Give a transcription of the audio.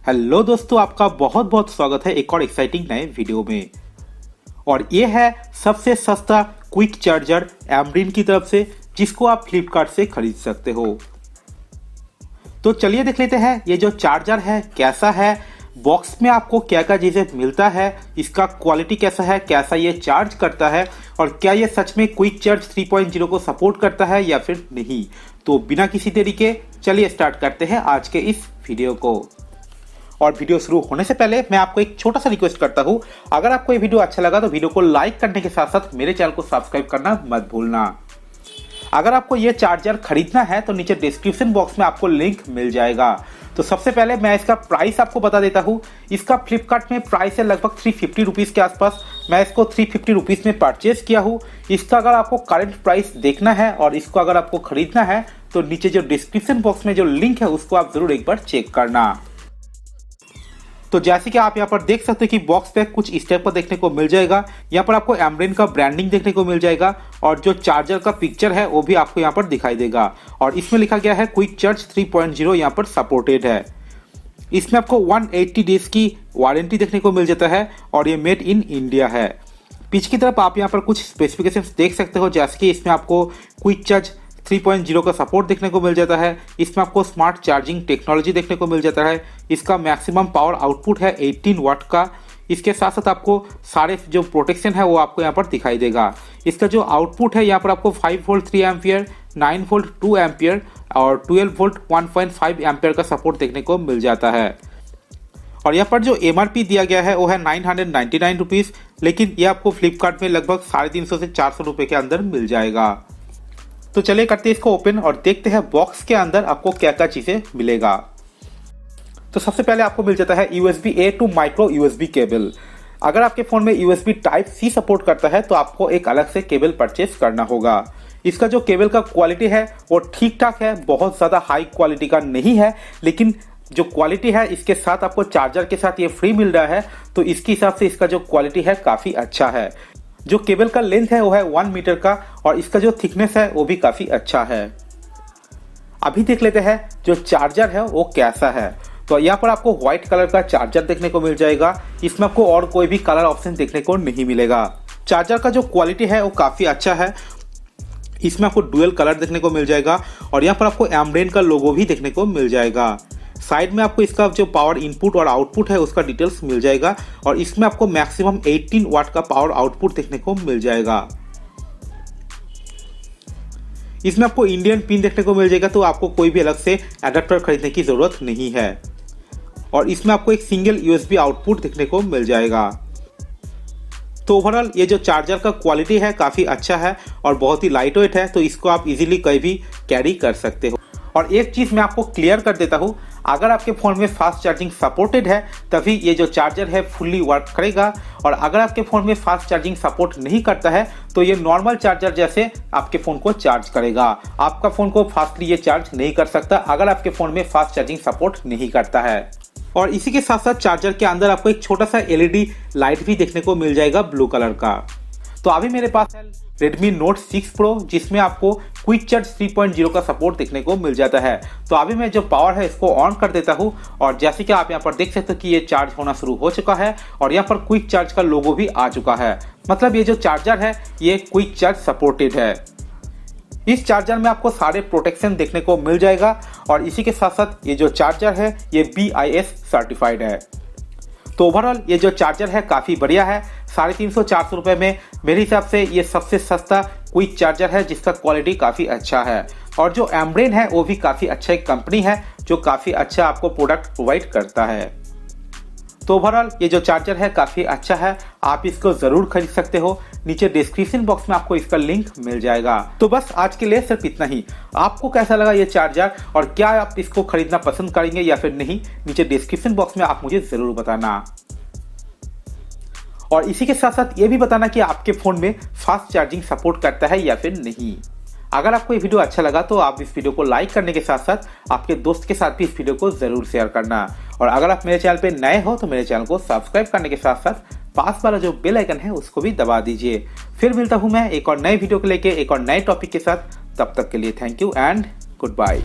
Hello दोस्तों, आपका बहुत बहुत स्वागत है एक और एक्साइटिंग नए वीडियो में। और ये है सबसे सस्ता क्विक चार्जर एम्ब्रेन की तरफ से, जिसको आप फ्लिपकार्ट से खरीद सकते हो। तो चलिए देख लेते हैं ये जो चार्जर है कैसा है, बॉक्स में आपको क्या क्या चीजें मिलता है, इसका क्वालिटी कैसा है, कैसा ये चार्ज करता है और क्या ये सच में क्विक चार्ज 3.0 को सपोर्ट करता है या फिर नहीं। तो बिना किसी देरी के चलिए स्टार्ट करते हैं आज के इस वीडियो को। और वीडियो शुरू होने से पहले मैं आपको एक छोटा सा रिक्वेस्ट करता हूं, अगर आपको ये वीडियो अच्छा लगा तो वीडियो को लाइक करने के साथ साथ मेरे चैनल को सब्सक्राइब करना मत भूलना। अगर आपको ये चार्जर खरीदना है तो नीचे डिस्क्रिप्शन बॉक्स में आपको लिंक मिल जाएगा। तो सबसे पहले मैं इसका प्राइस आपको बता देता हूँ। इसका फ्लिपकार्ट में प्राइस है लगभग 350 रुपीज़ के आसपास। मैं इसको 350 रुपीज़ में परचेज किया हूँ। इसका अगर आपको करंट प्राइस देखना है और इसको अगर आपको खरीदना है तो नीचे जो डिस्क्रिप्शन बॉक्स में जो लिंक है उसको आप जरूर एक बार चेक करना। तो जैसे कि आप यहाँ पर देख सकते हैं कि बॉक्स पे कुछ इस टाइप का देखने को मिल जाएगा। यहाँ पर आपको एम्ब्रेन का ब्रांडिंग देखने को मिल जाएगा और जो चार्जर का पिक्चर है वो भी आपको यहाँ पर दिखाई देगा। और इसमें लिखा गया है क्विक चार्ज 3.0 यहाँ पर सपोर्टेड है। इसमें आपको 180 डेज की वारंटी देखने को मिल जाता है और ये मेड इन इंडिया है। पीछे की तरफ आप यहाँ पर कुछ स्पेसिफिकेशंस देख सकते हो, जैसे कि इसमें आपको क्विक चार्ज 3.0 का सपोर्ट देखने को मिल जाता है। इसमें आपको स्मार्ट चार्जिंग टेक्नोलॉजी देखने को मिल जाता है। इसका मैक्सिमम पावर आउटपुट है 18 वाट का। इसके साथ साथ आपको सारे जो प्रोटेक्शन है वो आपको यहाँ पर दिखाई देगा। इसका जो आउटपुट है यहाँ पर आपको 5 वोल्ट 3 एम्पियर, 9 वोल्ट 2 एम्पियर और 12 वोल्ट 1.5 एम्पियर का सपोर्ट देखने को मिल जाता है। और यहाँ पर जो MRP दिया गया है वो है 999 रुपीज़, लेकिन ये आपको फ्लिपकार्ट में लगभग 350 से 400 रुपये के अंदर मिल जाएगा। तो चलिए करते हैं इसको ओपन और देखते हैं बॉक्स के अंदर आपको क्या क्या चीजें मिलेगा। तो सबसे पहले आपको मिल जाता है USB A to micro USB cable. अगर आपके फोन में USB टाइप C सपोर्ट करता है तो आपको एक अलग से केबल परचेस करना होगा। इसका जो केबल का क्वालिटी है वो ठीक ठाक है, बहुत ज्यादा हाई क्वालिटी का नहीं है, लेकिन जो क्वालिटी है इसके साथ आपको चार्जर के साथ ये फ्री मिल रहा है, तो इसके हिसाब से इसका जो क्वालिटी है काफी अच्छा है। जो केबल का लेंथ है वो है 1 मीटर का और इसका जो थिकनेस है वो भी काफी अच्छा है। अभी देख लेते हैं जो चार्जर है वो कैसा है। तो यहाँ पर आपको व्हाइट कलर का चार्जर देखने को मिल जाएगा। इसमें आपको और कोई भी कलर ऑप्शन देखने को नहीं मिलेगा। चार्जर का जो क्वालिटी है वो काफी अच्छा है। इसमें आपको डुअल कलर देखने को मिल जाएगा और यहाँ पर आपको एम्ब्रेन का लोगो भी देखने को मिल जाएगा। साइड में आपको इसका जो पावर इनपुट और आउटपुट है उसका डिटेल्स मिल जाएगा और इसमें आपको मैक्सिमम 18 वाट का पावर आउटपुट देखने को मिल जाएगा। इसमें आपको इंडियन पिन देखने को मिल जाएगा, तो आपको कोई भी अलग से एडाप्टर खरीदने की जरूरत नहीं है। और इसमें आपको एक सिंगल USB आउटपुट देखने को मिल जाएगा। तो ओवरऑल ये जो चार्जर का क्वालिटी है काफी अच्छा है और बहुत ही लाइट वेट है, तो इसको आप इजीली कहीं भी कैरी कर सकते हो। और एक चीज मैं आपको क्लियर कर देता हूँ, अगर आपके फोन में फास्ट चार्जिंग सपोर्टेड है तभी ये जो चार्जर है फुल्ली वर्क करेगा, और अगर आपके फोन में फास्ट चार्जिंग सपोर्ट नहीं करता है तो ये नॉर्मल चार्जर जैसे आपके फोन को चार्ज करेगा। आपका फोन को फास्टली ये चार्ज नहीं कर सकता अगर आपके फोन में फास्ट चार्जिंग सपोर्ट नहीं करता है। और इसी के साथ साथ चार्जर के अंदर आपको एक छोटा सा LED लाइट भी देखने को मिल जाएगा ब्लू कलर का। तो अभी मेरे पास है Redmi Note 6 Pro, जिसमें आपको क्विक चार्ज 3.0 का सपोर्ट देखने को मिल जाता है। तो अभी मैं जो पावर है इसको ऑन कर देता हूँ और जैसे कि आप यहाँ पर देख सकते हो कि ये चार्ज होना शुरू हो चुका है और यहाँ पर क्विक चार्ज का लोगो भी आ चुका है। मतलब ये जो चार्जर है ये क्विक चार्ज सपोर्टेड है। इस चार्जर में आपको सारे प्रोटेक्शन देखने को मिल जाएगा और इसी के साथ साथ ये जो चार्जर है ये BIS सर्टिफाइड है। तो ओवरऑल ये जो चार्जर है काफ़ी बढ़िया है। 350-400 रुपये में मेरे हिसाब से ये सबसे सस्ता क्विक चार्जर है जिसका क्वालिटी काफ़ी अच्छा है। और जो एम्ब्रेन है वो भी काफ़ी अच्छा एक कंपनी है जो काफ़ी अच्छा आपको प्रोडक्ट प्रोवाइड करता है। तो ओवरऑल ये जो चार्जर है काफ़ी अच्छा है, आप इसको ज़रूर खरीद सकते हो। नीचे डिस्क्रिप्शन बॉक्स में आपको इसका लिंक मिल जाएगा। तो बस आज के लिए सिर्फ इतना ही। आपको कैसा लगा ये चार्जर और क्या आप इसको खरीदना पसंद करेंगे या फिर नहीं, नीचे डिस्क्रिप्शन बॉक्स में आप मुझे ज़रूर बताना। और इसी के साथ साथ ये भी बताना कि आपके फ़ोन में फास्ट चार्जिंग सपोर्ट करता है या फिर नहीं। अगर आपको ये वीडियो अच्छा लगा तो आप इस वीडियो को लाइक करने के साथ साथ आपके दोस्त के साथ भी इस वीडियो को जरूर शेयर करना। और अगर आप मेरे चैनल पे नए हो तो मेरे चैनल को सब्सक्राइब करने के साथ साथ पास वाला जो बेल आइकन है उसको भी दबा दीजिए। फिर मिलता हूँ मैं एक और नए वीडियो को लेके एक और नए टॉपिक के साथ। तब तक के लिए thank you and good bye.